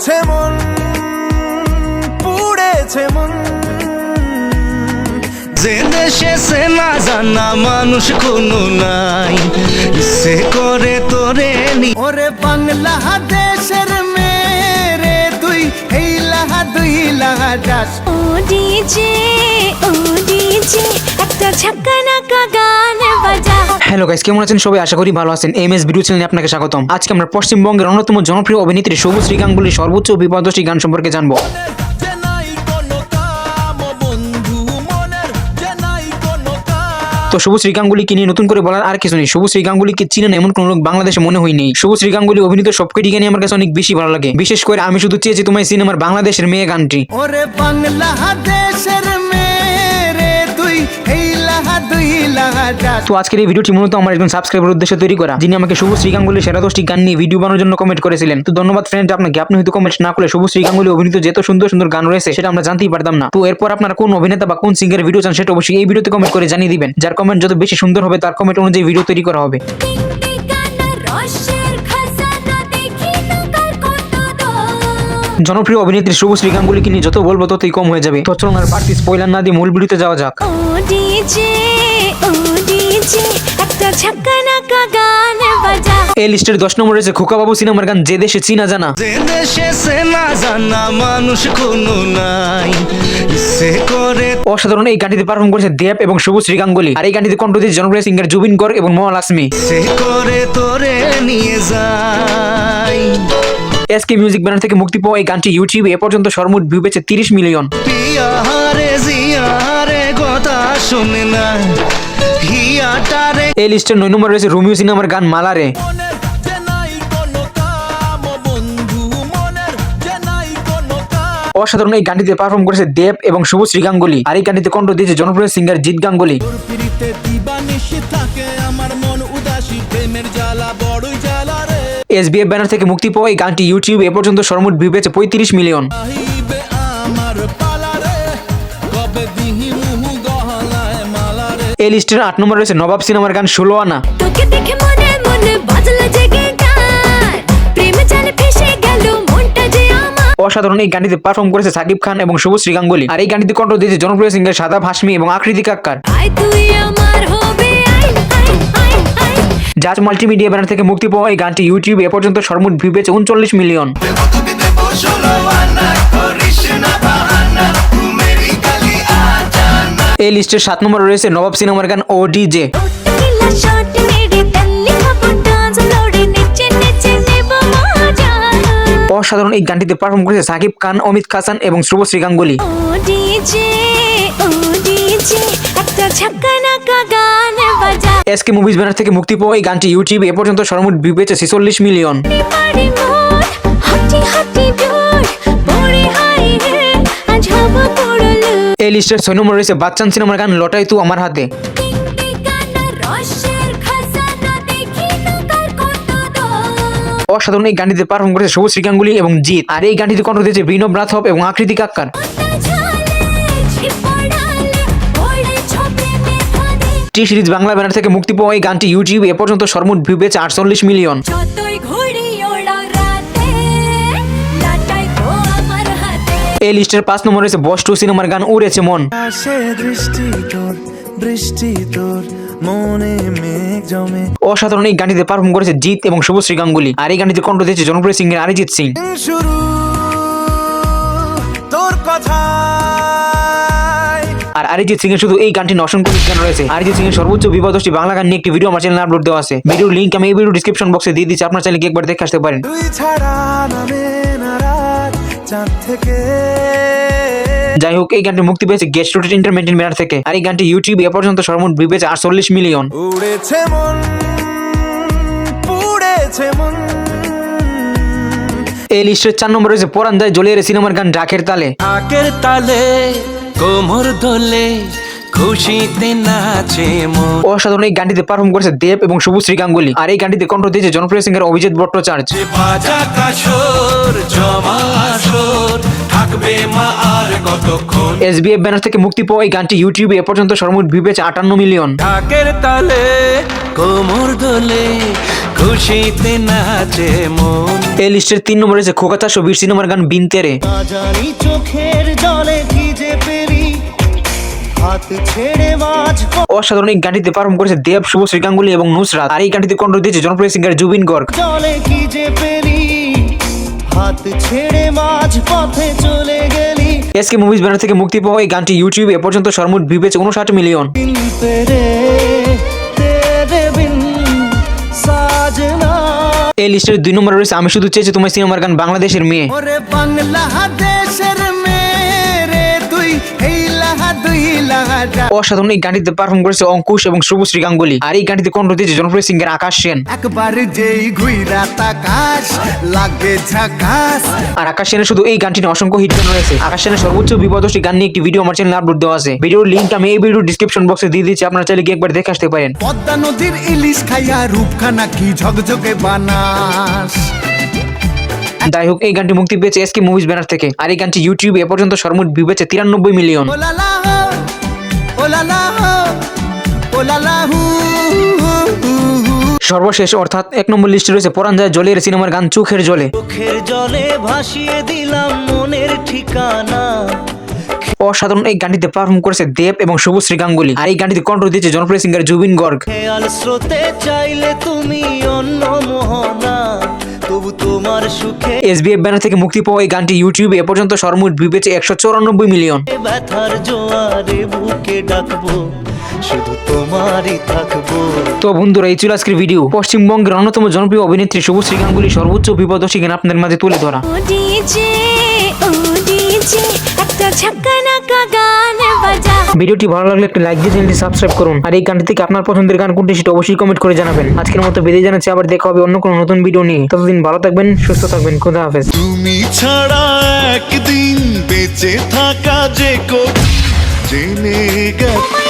পুড়েছে মন, পুড়েছে মন। যে দেশে সে না জানা মানুষ কোনো নাই, সে করে তোরে ওরে বাংলাদেশের মেরে তুই এই লাহা দুই লাহা যাস। ও ডিজে একটা ঝাঁকানাকা গান বাজা। হ্যালো গাইস, কেমন আছেন সবাই? আশা করি ভালো আছেন। এমএস ভিডিও চ্যানেলে আপনাকে স্বাগতম। আজকে আমরা পশ্চিমবঙ্গের অন্যতম জনপ্রিয় অভিনেত্রী শুভশ্রী গাঙ্গুলির সর্বোচ্চ বিপদশ্রী গান সম্পর্কে জানবো। তো শুভশ্রী গাঙ্গুলিকে নিয়ে নতুন করে বলার আর কিছু নেই। শুভশ্রী গাঙ্গুলিকে চিনেন এমন কোন লোক বাংলাদেশে মনে হয়নি। শুভশ্রী গাঙ্গুলি অভিনীত সবকটি গানই আমার কাছে অনেক বেশি ভালো লাগে, বিশেষ করে আমি শুধু চেয়েছি তোমায় সিনেমার বাংলাদেশের মেয়ে গানটি। ওরে বাংলাদেশের মেরে তুই এই লাহা দুই লাহা যাস। তো আজকের এই ভিডিওটি মূলত আমার একজন সাবস্ক্রাইবার উদ্দেশ্যে তৈরি করা, যিনি আমাকে শুভশ্রী গাঙ্গুলির সেরা 10টি গান নিয়ে ভিডিও বানানোর জন্য কমেন্ট করেছিলেন। তো ধন্যবাদ ফ্রেন্ড আপনাকে। আপনি হয়তো কমেন্ট না করলে শুভশ্রী গাঙ্গুলি অভিনীত যত সুন্দর সুন্দর গান রয়েছে সেটা আমরা জানতেই পারতাম না। তো এরপর আপনারা কোন অভিনেতা বা কোন সিঙ্গারের ভিডিও চান সেটা অবশ্যই এই ভিডিওতে কমেন্ট করে জানিয়ে দিবেন। যার কমেন্ট যত বেশি সুন্দর হবে তার কমেন্ট অনুযায়ী ভিডিও তৈরি করা হবে। জনপ্রিয় অভিনেত্রী শুভশ্রী গাঙ্গুলিকে নিয়ে যত বলবো ততই কম হয়ে যাবে। তো চলুন আর বাড়তি স্পয়লার না দিয়ে মূল ভিডিওতে যাওয়া যাক। ও ডিজে একটা ঝাঁকানাকা গান বাজা। এই লিস্টের 10 নম্বরে রয়েছে খোকা বাবু সিনেমার গান যে দেশে চিনা জানা। যে দেশে সে না জানা মানুষ কোনো নাই, সে করে অসাধারণ এই গানটিতে পারফর্ম করেছে দেব এবং শুভশ্রী গাঙ্গুলি। আর এই গানটিতে কণ্ঠ দিয়েছে জনপ্রিয় সিঙ্গার জুবিন গর্গ এবং মহালক্ষ্মী। সে করে তোরে নিয়ে যায়। এসকে মিউজিক ব্যানার থেকে মুক্তি পাওয়া এই গানটি ইউটিউবে এ পর্যন্ত সর্বমোট ভিউ পেয়েছে 30 মিলিয়ন। পিয়ারে জিয়ারে কথা শুনে না হিয়াটারে। এই লিস্টের 9 নম্বরে রয়েছে রোমিও সিনেমার গান মালারে। অসাধারণ এই গানটিতে পারফর্ম করেছে দেব এবং শুভশ্রী গাঙ্গুলি। আর এই গানটিতে কণ্ঠ দিয়েছে জনপ্রিয় singer Jeet Ganguly. SBF banner থেকে মুক্তি পাওয়া এই গানটি ইউটিউবে এ পর্যন্ত সর্বমোট ভিউ পেয়েছে 35 মিলিয়ন। এই লিস্টের 8 নম্বরে রয়েছে নবাব সিনেমার গান 16 আনা। তোকে দেখে মনে মনে বাজলো জেগে গান, প্রেমে জালে ফেসে গেল মনটা যে আমার। অসাধারণ এই গানটিতে পারফর্ম করেছে সাকিব খান এবং শুভশ্রী গাঙ্গুলি। আর এই গানটিতে কণ্ঠ দিয়েছে জনপ্রিয় সিঙ্গার সাদাব হাশমি এবং আকৃতি কাক্কার। আয় তুই আমার হবে আয় আয় আয় আয়। জাজ মাল্টিমিডিয়া ব্যানার থেকে মুক্তি পাওয়া এই গানটি ইউটিউবে এ পর্যন্ত সর্বমোট ভিউ পেয়েছে 39 মিলিয়ন। এই লিস্টের 7 নম্বরে রয়েছে নবাব সিনেমার গান ও ডিজে। নীলা শট মেরে তল্লি খাবো ডান্স লোড়ে নিচে নিচে নেব মজা। অসাধারণ এই গানটিতে পারফর্ম করেছে সাকিব খান, অমিত হাসান এবং শুভশ্রী গাঙ্গুলি। ও ডিজে একটা ঝাঁকানাকা গান বাজা। এসকে মুভিজ ব্যানার থেকে মুক্তি পাওয়া এই গানটি ইউটিউবে এ পর্যন্ত সর্বমোট ভিউ পেয়েছে 46 মিলিয়ন। পারে মোর হাঁটি হাঁটি দূর পড়ে হাই রে আজ হবো পড়লো। এই লিস্টের 6 নম্বরে রয়েছে বাচ্চান সিনেমার গান লটাই তু আমার হাতে। অসাধারণ এই গানটিতে পারফর্ম করেছে শুভশ্রী গাঙ্গুলি এবং জিৎ। আর এই গানটিতে কণ্ঠ দিয়েছে বিনব রাথব এবং আকৃতি কাক্কার। টি সিরিজ বাংলা ব্যানার থেকে মুক্তি পাওয়া এই গানটি ইউটিউবে এ পর্যন্ত সর্বমোট ভিউ পেয়েছে 48 মিলিয়ন। এই লিস্টের 5 নম্বরে রয়েছে বস 2 সিনেমার গান উড়েছে মন। বৃষ্টি তোর মনে মেঘ জমে। অসাধারণ এই গানটিতে পারফর্ম করেছে জিৎ এবং শুভশ্রী গাঙ্গুলি। আর এই গানটিতে কণ্ঠ দিয়েছে জনপ্রিয় সিঙ্গার অরিজিৎ সিং। শুরু তোর কথা। আর অরিজিৎ সিং এর শুধু এই গানটি অসংখ্য গান রয়েছে। অরিজিৎ সিং এর সর্বোচ্চ বিপদশ্রী বাংলা গান নিয়ে একটি ভিডিও আমার চ্যানেলে আপলোড দেওয়া আছে। ভিডিওর লিংক আমি এই ভিডিও ডেসক্রিপশন বক্সে দিয়ে দিচ্ছি, আপনার চাইলে গিয়ে একবার দেখে আসতে পারেন। তুই ছাড়া নামে না রাত চাঁদ থেকে। যাই হোক, এই গানটি মুক্তি পেয়েছে গেস্ট রোটেড এন্টারটেইনমেন্ট ব্যানার থেকে। আর এই গানটি ইউটিউবে এ পর্যন্ত সর্বমোট ভিউ পেয়েছে 48 মিলিয়ন। উড়েছে মন, পুড়েছে মন। এই লিস্টের 4 নম্বরে রয়েছে পরান যায় জ্বলিয়ে রে সিনেমার গান ডাকের তালে। ডাকের তালে কোমর দোলে খুশিতে নাচে মন। অসাধারণ এই গানটিতে পারফর্ম করেছে দেব এবং শুভশ্রী গাঙ্গুলি। আর এই গানটিতে কণ্ঠ দিয়েছে জনপ্রিয় সিঙ্গার অভিজিৎ ভট্টাচার্য। বাজা কাশর জমা আসর থাকবে মা আর কতক্ষণ। এসবিএফ ব্যানার থেকে মুক্তি পাওয়া এই গানটি ইউটিউবে এ পর্যন্ত সর্বমোট ভিউ পেয়েছে 58 মিলিয়ন। ডাকের তালে কোমর দোলে খুশিতে নাচে মন। এই লিস্টের 3 নম্বরে রয়েছে খোকা 420 সিনেমার গান বিন তেরে। না জানি চোখের জলে ভিজে পেরি হাত ছেড়ে মাঝ অসাধারণ এই গানটিতে পারফর্ম করেছে দেব, শুভশ্রী গাঙ্গুলি এবং নুসরাত। আর এই গানটিতে কণ্ঠ দিয়েছে জনপ্রিয় সিঙ্গার জুবিন গর্গ। জলে কি যে পেরি হাত ছেড়ে মাঝ পথে চলে গেলি। এসকে মুভিজ ব্যানার থেকে মুক্তি পাওয়া এই গানটি ইউটিউবে এ পর্যন্ত সর্বমোট ভিউ পেয়েছে 59 মিলিয়ন। বিন তেরে তেরে বিন সাজনা। এই লিস্টের 2 নম্বরে রয়েছে আমি শুধু চেয়েছি তোমার সিনেমার গান বাংলাদেশের মেয়ে। ওরে বাংলাদেশের মেরে তুই এই লাহা দুই লাহা। অসাধারণ এই গানটিতে পারফর্ম করেছে অঙ্কুশ এবং শুভশ্রী গাঙ্গুলি। আর এই গানটিতে কণ্ঠ দিয়েছে জনপ্রিয় সিঙ্গার আকাশ সেন। একবার যেই ঘুইরা তাকাস লাগে ঝাকাস। আর আকাশ সেনের শুধু এই গানটি নিয়ে অসংখ্য হিট গান রয়েছে। আকাশ সেনের সর্বোচ্চ বিপদশী গান নিয়ে একটি ভিডিও আমার চ্যানেলে আপলোড দেওয়া আছে। ভিডিওর লিংক আমি এই ভিডিওর ডিসক্রিপশন বক্সে দিয়ে দিচ্ছি, আপনারা চাইলে গিয়ে একবার দেখে আসতে পারেন। পদ্মা নদীর ইলিশ খাইয়া রূপখানা কি ঝকঝকে বানাস। যাই হোক, এই গানটি মুক্তি পেয়েছে এসকে মুভিজ ব্যানার থেকে। আর এই গানটি ইউটিউবে এ পর্যন্ত সর্বমোট ভিউ পেয়েছে 93 মিলিয়ন। ওলালা হো ওলালা হো ওলালা হু হু হু। সর্বশেষ অর্থাৎ 1 নম্বর লিস্টে রয়েছে পরাণ যায় জলের সিনেমার গান চোখের জলে। চোখের জলে ভাসিয়ে দিলাম মনের ঠিকানা। অসাধারণ এই গানটিতে পারফর্ম করেছে দেব এবং শুভশ্রী গাঙ্গুলি। আর এই গানটিতে কণ্ঠ দিয়েছে জনপ্রিয় সিঙ্গার জুবিন গর্গ। খেয়াল স্রোতে চাইলে তুমি অন্য মোহনা তবু তোমার সুখে এসবিএফ ব্যানার থেকে মুক্তি পাওয়া এই গানটি ইউটিউবে এ পর্যন্ত সর্বমোট ভিউ পেয়েছে 194 মিলিয়ন। ব্যথার জোয়ারে বুকে ডাকবো শুধু তোমারই থাকবো। তো বন্ধুরা, এই ছিল আজকের ভিডিও। পশ্চিমবঙ্গের অন্যতম জনপ্রিয় অভিনেত্রী শুভশ্রী গাঙ্গুলি সর্বোচ্চ বিপদশী গান আপনাদের মাঝে তুলে ধরা। ও ডিজে একটা ঝাঁকানাকা গান বাজা। ভিডিওটি ভালো লাগলে একটা লাইক দিয়ে চ্যানেলটি সাবস্ক্রাইব করুন। আর এই গানটি থেকে আপনার পছন্দের গান কোনটি সেটা অবশ্যই কমেন্ট করে জানাবেন। আজকের মতো বিদায় জানাচ্ছি, আবার দেখা হবে অন্য কোনো নতুন ভিডিও নিয়ে। ততদিন ভালো থাকবেন, সুস্থ থাকবেন, খোদা হাফেজ। তুমি ছাড়া একদিন বেঁচে থাকা যে জেনে গেছে।